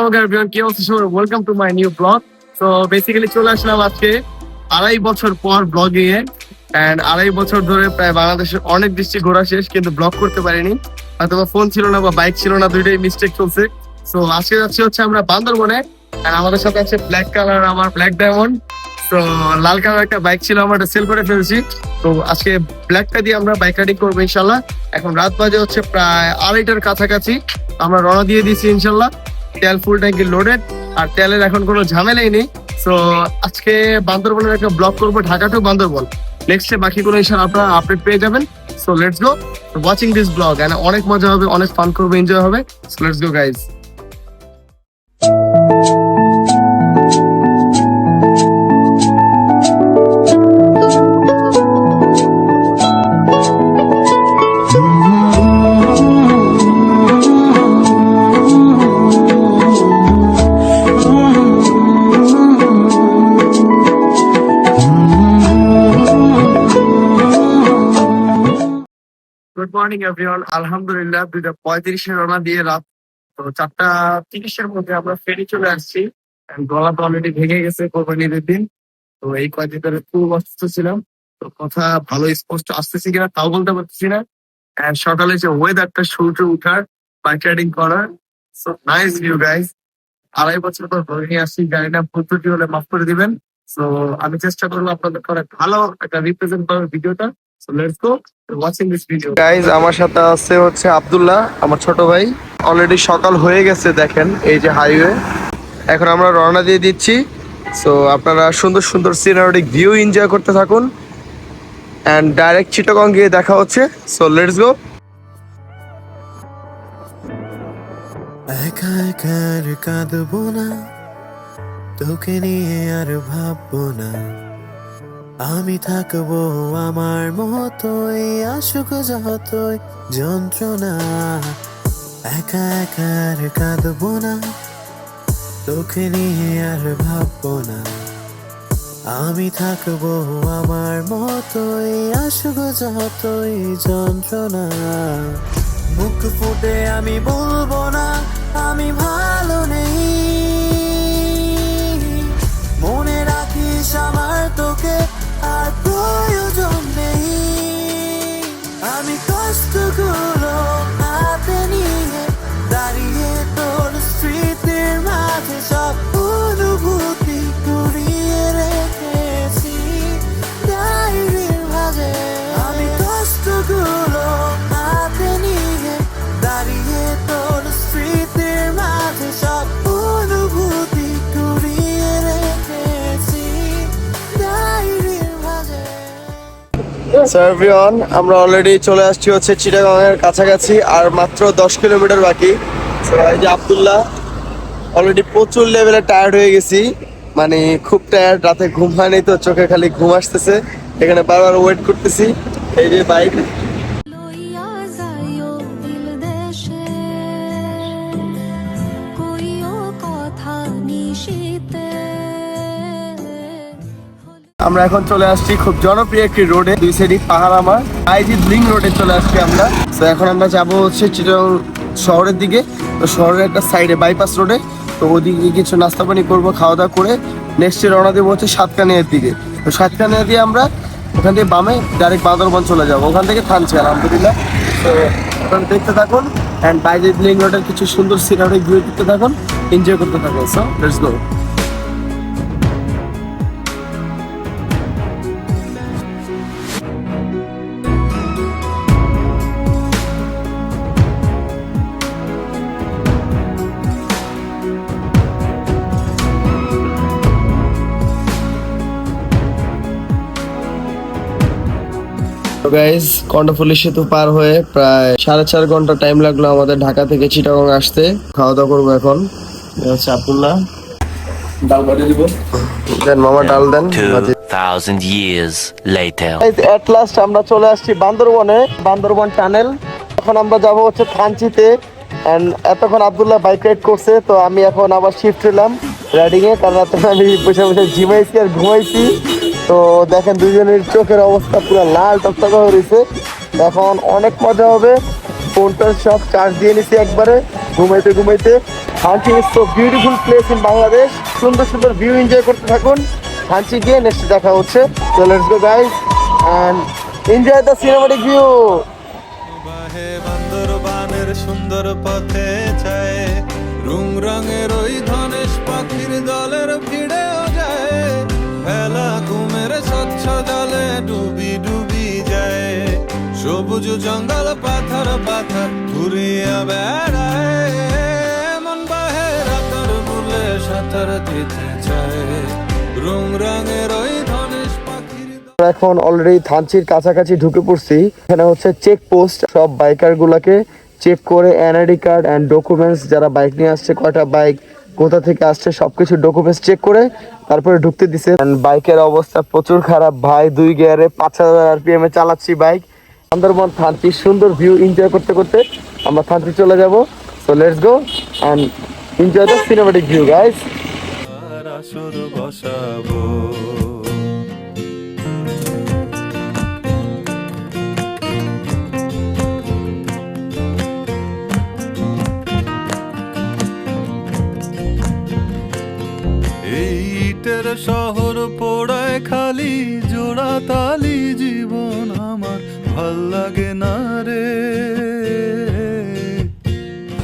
আসসালামু এভরিওয়ান, কি অবস্থা সবার? Welcome to my new blog. So basically চলে আসলাম আজকে 2.5 বছর পর ব্লগিং এ। এন্ড 2.5 বছর ধরে প্রায় বাংলাদেশের অনেক ডিস্ট্রিক্ট ঘোরা শেষ, কিন্তু ব্লগ করতে পারিনি। হয়তো ফোন ছিল না বা বাইক ছিল না, দুইটাই মিস্টেক চলছে। সো আজকে যাচ্ছি হচ্ছে আমরা বান্দরবনে। আর আমাদের সাথে আছে ব্ল্যাক কালার, আমার ব্ল্যাক ডায়মন্ড। তো লাল কালার একটা বাইক ছিল, আমরা সেল করে ফেলছি। তো আজকে ব্ল্যাকটা দিয়ে আমরা বাইক রাইডিং করবো ইনশাল্লাহ। এখন রাত বাজে হচ্ছে প্রায় 2:30টার কাছাকাছি। আমরা রওনা দিয়ে দিয়েছি ইনশাল্লাহ। তেল ফুল ট্যাঙ্কি লোডেড, আর তেলের এখন কোনো ঝামেলাই নেই। সো আজকে বান্দরবনের একটা ব্লগ করবো, ঢাকা টু বান্দরবন। নেক্সটে বাকিগুলো ইনশাল্লাহ আপনারা আপডেট পেয়ে যাবেন। So let's go watching this blog, and অনেক মজা হবে, অনেক ফান করবো, এনজয় হবে। So let's go guys. Good morning everyone. আলহামদুলিল্লাহ 2:35 রওনা দিয়ে রাত তো 4:30-এর মধ্যে আমরা ফেরি চলে আসছি। And গলা তো অলরেডি ভেঙে গেছে কোরবানির দিন। তো এই কয়েকদিন ধরে খুব অসুস্থ ছিলাম, তো কথা ভালো স্পষ্ট আসতেছি কিনা তাও বলতে পারতেছি না। And সকালে যে ওয়েদারটা, সূর্য উঠার, বাইক রাইডিং করার, সো নাইস ভিউ গাইস। 2.5 বছর পর ধরে নিয়ে আসছি, গাড়িটা ভুল ত্রুটি হলে মাফ করে দিবেন। সো আমি চেষ্টা করবো আপনাদের করে ভালো একটা রিপ্রেজেন্ট করার ভিডিওটা। So let's go watching this video guys. আমার সাথে আছে হচ্ছে আব্দুল্লাহ, আমার ছোট ভাই। অলরেডি সকাল হয়ে গেছে, দেখেন এই যে হাইওয়ে। এখন আমরা রওনা দিয়ে দিচ্ছি। সো আপনারা সুন্দর সুন্দর সিনারিক ভিউ এনজয় করতে থাকুন, এন্ড ডাইরেক্ট চিটাগং গিয়ে দেখা হচ্ছে। সো লেটস গো। একা একা আর কাঁদবো না, তোকে নিয়ে আর ভাববো না। আমি থাকবো আমার মতোই, আসুক যতই যন্ত্রণা। একা একা আর কাঁদবো না, তোকে নিয়ে আর ভাববো না। আমি থাকবো আমার মতোই, আসুক যতই যন্ত্রণা। মুখ ফুটে আমি বলবো না আমি ভালো নেই, মনে রাখিস আমার তোকে আর প্রয়োজন নেই। আমি কষ্টগুলো হাতে নিয়ে দাঁড়িয়ে তোর স্মৃতির মাঝে সব অনুভূতি কুড়িয়ে রেখেছি ডায়েরির মাঝে। আমি কষ্টগুলো হাতে নিয়ে দাঁড়িয়ে তোর স্মৃতির মাঝে সব অনুভূতি কুড়িয়ে রেখেছি ডায়েরির মাঝে। সো এভরিওয়ান, আমরা অলরেডি চলে আসছি হচ্ছে চিটাগং এর কাছাকাছি, আর মাত্র 10 কিলোমিটার বাকি। সো এই যে আব্দুল্লাহ, অলরেডি প্রচুর লেভেলে টায়ার্ড হয়ে গেছি, মানে খুব টায়ার্ড। রাতে ঘুম হয়নি, তো চোখে খালি ঘুম আসতেছে। এখানে বারবার ওয়েট করতেছি। এই যে বাইক। লইয়া যাইও দিল দেশে, কইও কথা নিশিতে। আমরা এখন চলে আসছি খুব জনপ্রিয় একটি রোডে, দুই সাইডে পাহাড়। আমার আইজিদ লিং রোডে চলে আসছি আমরা। তো এখন আমরা যাবো হচ্ছে চিটাগং শহরের দিকে। তো শহরের একটা সাইডে বাইপাস রোডে, তো ওদিকে কিছু নাস্তা পানি করবো, খাওয়া দাওয়া করে নেক্সট রওনা দেবো হচ্ছে সাতকানিয়ার দিকে। তো সাতকানিয়া দিয়ে আমরা ওখান থেকে বামে ডাইরেক্ট বান্দরবন চলে যাবো, ওখান থেকে থানছি আলহামদুলিল্লাহ। তো ওখানে দেখতে থাকুন, অ্যান্ড বাইজিদ লিং রোডের কিছু সুন্দর সিনারি ভিউ দেখতে থাকুন, এনজয় করতে থাকুন। So let's go. Guys, Karnaphuli সেতু পার হয়ে প্রায় 4.5 ঘন্টা টাইম লাগলো আমাদের ঢাকা থেকে চিটাগং আসতে। খাওয়া দাওয়া করবো এখন। হচ্ছে আব্দুল্লাহ ডাল বাজে দিব, দেন মামা ডাল দেন। 2000 years later. এট লাস্ট আমরা চলে আসছি বান্দরবনে, বান্দরবন টানেল। এখন আমরা যাব হচ্ছে থানচিতে। এন্ড এতক্ষণ আব্দুল্লাহ বাইক রাইড করছে, তো আমি এখন আবার শিফট হলাম রাইডিং এ, কারণ এতক্ষণ আমি বসে বসে জিমাইছি আর ঘুমাইছি। তো দেখেন দুজনের চোখের অবস্থা পুরো লাল টকটকা হয়ে রয়েছে। এখন অনেক মজা হবে। ফোনটা সব চার্জ দিয়ে নিছি একবারে ঘুমাইতে ঘুমাইতে। Thanchi is so beautiful place in Bangladesh. সুন্দর সুন্দর ভিউ এনজয় করতে থাকুন। থানচি গিয়ে নেক্সট দেখা হচ্ছে। So let's go guys and enjoy the cinematic view. বাহে বান্দরবানের সুন্দর পথে যায়, রং রঙের ওই ধনেশ পাখির দলের ভিড়েও যায়, বেলা ঘুমের স্বচ্ছ জলে ডুবি ডুবি যায়, সবুজ জঙ্গল পাথর পাথর ঘুরিয়া বেড়ায়, মন বাহে রাতের বুলে সাঁতার দিতে চায়, রং রঙের ওই ধনেশ পাখির। আমরা এখন অলরেডি থানচির কাছাকাছি ঢুকে পড়ছি। এখানে হচ্ছে চেক পোস্ট, সব বাইকার গুলাকে চেক করে এনআইডি কার্ড অ্যান্ড ডকুমেন্টস, যারা বাইক নিয়ে আসছে, কয়টা বাইক কোথা থেকে আসছে, সবকিছু ডকুমেন্টস চেক করে তারপরে ঢুকতে দিছে। বাইকের অবস্থা প্রচুর খারাপ ভাই, 2 গিয়ারে 5000 RPM এ চালাচ্ছি বাইক। সুন্দরবন থানচির সুন্দর ভিউ এনজয় করতে করতে আমরা থানচি চলে যাব। So let's go and enjoy the cinematic view guys. আর আসর বসাবো, এই ইটের শহর পোড়ায় খালি, জোড়া তালি জীবন আমার ভাল লাগে না রে।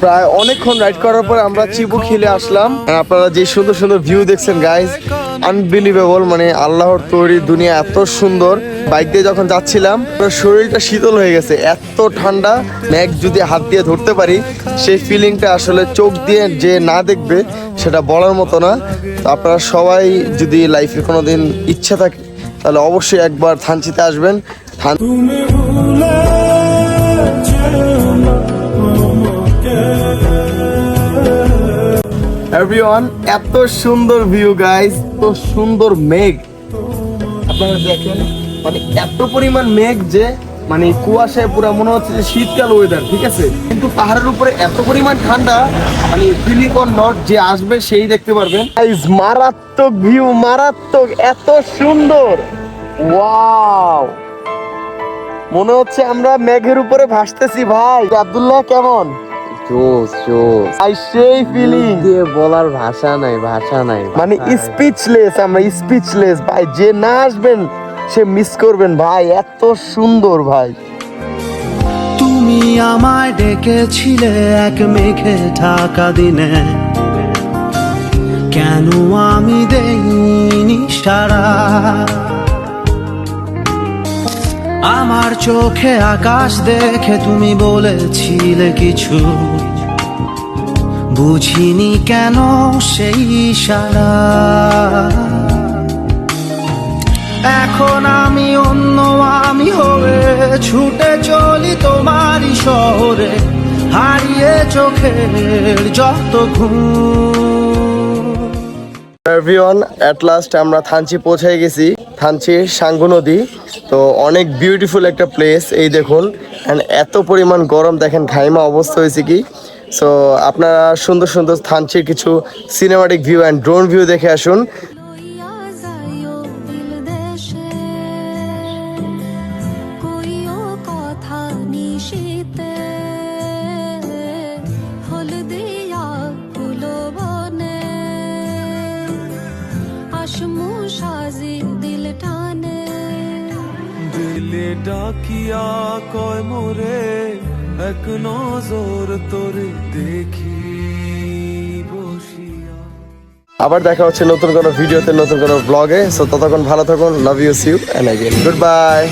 প্রায় অনেকক্ষণ রাইড করার পর আমরা চিবুখিলে আসলাম। আপনারা যে সুন্দর সুন্দর ভিউ দেখছেন গাইস, আনবিলিভেবল, মানে আল্লাহর তৈরি দুনিয়া এত সুন্দর। বাইক দিয়ে যখন যাচ্ছিলাম শরীরটা শীতল হয়ে গেছে, এত ঠান্ডা। মেঘ যদি হাত দিয়ে ধরতে পারি, সেই ফিলিংটা আসলে চোখ দিয়ে যে না দেখবে সেটা বলার মতো না। তো আপনারা সবাই যদি লাইফে কোনোদিন ইচ্ছা থাকে তাহলে অবশ্যই একবার থানচিতে আসবেন। এভরিওয়ান, এত সুন্দর ভিউ গাইস, এত সুন্দর মেঘ আপনারা দেখেন, মানে এত পরিমাণ মেঘ যে মানে কুয়াশায় পুরো মনে হচ্ছে যে শীতকাল ওয়েদার, ঠিক আছে, কিন্তু পাহাড়ের উপরে এত পরিমাণ ঠান্ডা, মানে ফিলিং অর নট, যে আসবে সেই দেখতে পারবেন গাইস। মারাত্মক ভিউ, মারাত্মক, এত সুন্দর, ওয়াও, মনে হচ্ছে আমরা মেঘের উপরে ভাসতেছি ভাই। আব্দুল্লাহ কেমন? জোস জোস, আই সেই ফিলিং দিয়ে বলার ভাষা নাই, ভাষা নাই, মানে স্পিচলেস, আমরা স্পিচলেস ভাই। যে না আসবেন সে মিস করবেন ভাই, এত সুন্দর ভাই। তুমি আমায় ডেকেছিলে এক মেঘে ঢাকা দিনে, কেন আমি দেইনি সাড়া? আমার চোখে আকাশ দেখে তুমি বলেছিলে কিছু, বুঝিনি কেন সেই ইশারা। এখন আমি অন্য আমি হয়ে ছুটে চলি তোমারই শহরে, হারিয়ে চোখের যত ঘুম। এভরিওয়ান, এট লাস্ট আমরা থানচি পৌঁছে গেছি। থানচির সাঙ্গু নদী, তো অনেক বিউটিফুল একটা প্লেস। এই দেখুন, এন্ড এত পরিমাণ গরম, দেখেন ঘাইমা অবস্থা হয়েছে কি। সো আপনারা সুন্দর সুন্দর থানচির কিছু cinematic view and drone view দেখে আসুন। লইয়া যাইও দিল দেশে, কইও কথা নিশিতে, হলদিয়া ফুলো বনে, আসমু সাজি দিল টানে। দিলে ডাকিয়া কয় মোরে, এক নজর তোরে দেখি বসিয়া। আবার দেখা হচ্ছে নতুন কোনো ভিডিওতে, নতুন কোনো ব্লগে। সো ততক্ষণ ভালো থাকুন, love you, see you and again, good by.